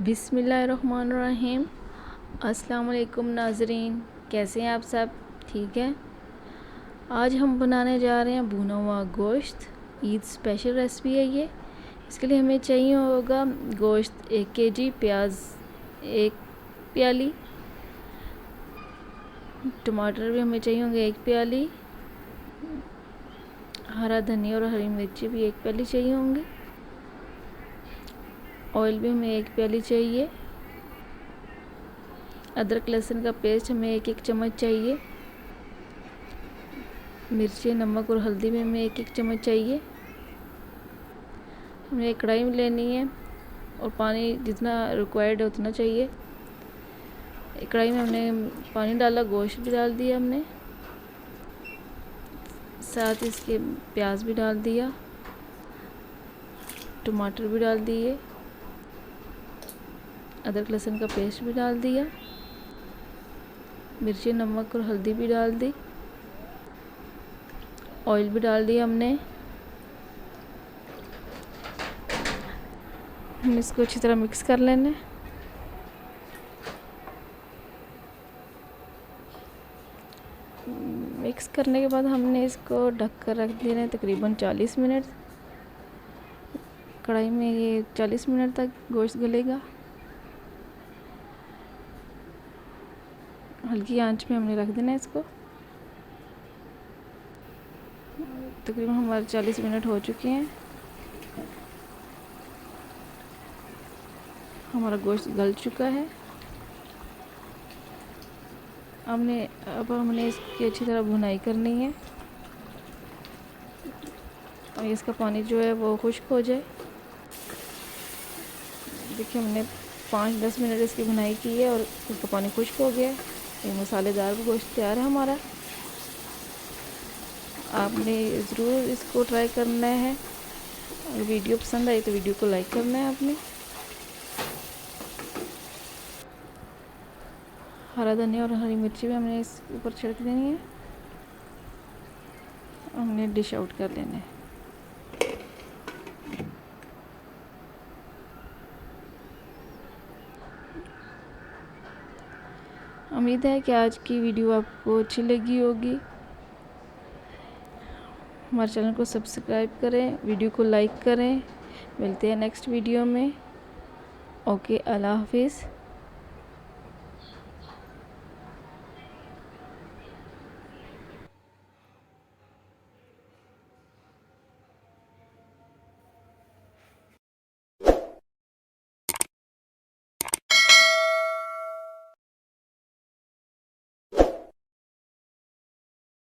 बिस्मिल्लाहिर्रहमानिर्रहीम। अस्सलाम वालेकुम नाज़रीन, कैसे हैं आप सब? ठीक है। आज हम बनाने जा रहे हैं भुना हुआ गोश्त। ईद स्पेशल रेसिपी है ये। इसके लिए हमें चाहिए होगा गोश्त 1 kg, प्याज 1 प्याली, टमाटर भी हमें चाहिए होंगे 1 प्याली, हरा धनिया और हरी मिर्ची भी 1 प्याली चाहिए होंगे, ऑयल भी हमें 1 प्याली चाहिए, अदरक लहसुन का पेस्ट हमें 1-1 चम्मच चाहिए, मिर्ची नमक और हल्दी भी हमें 1-1 चम्मच चाहिए। हमें एक कढ़ाई में लेनी है और पानी जितना रिक्वायर्ड है उतना चाहिए। एक कढ़ाई में हमने पानी डाला, गोश्त भी डाल दिया हमने, साथ ही इसके प्याज भी डाल दिया, टमाटर भी डाल दिए, अदरक लहसुन का पेस्ट भी डाल दिया, मिर्ची नमक और हल्दी भी डाल दी, ऑयल भी डाल दिया हमने। हम इसको अच्छी तरह मिक्स कर लेना। मिक्स करने के बाद हमने इसको ढक कर रख देना है तकरीबन 40 मिनट। कढ़ाई में ये 40 मिनट तक गोश्त गलेगा। हल्की आंच में हमने रख देना है इसको। तकरीबन हमारे 40 मिनट हो चुके हैं। हमारा गोश्त गल चुका है। अब हमने इसकी अच्छी तरह भुनाई करनी है और इसका पानी जो है वो खुश्क हो जाए। देखिए हमने 5-10 मिनट इसकी भुनाई की है और इसका पानी खुश्क हो गया है। ये मसालेदार गोश्त तैयार है हमारा। आपने ज़रूर इसको ट्राई करना है। अगर वीडियो पसंद आई तो वीडियो को लाइक करना है आपने। हरा धनिया और हरी मिर्ची भी हमने इस ऊपर छिड़क देनी है। हमने डिश आउट कर लेना है। उम्मीद है कि आज की वीडियो आपको अच्छी लगी होगी। हमारे चैनल को सब्सक्राइब करें, वीडियो को लाइक करें। मिलते हैं नेक्स्ट वीडियो में। ओके, अल्लाह हाफिज़।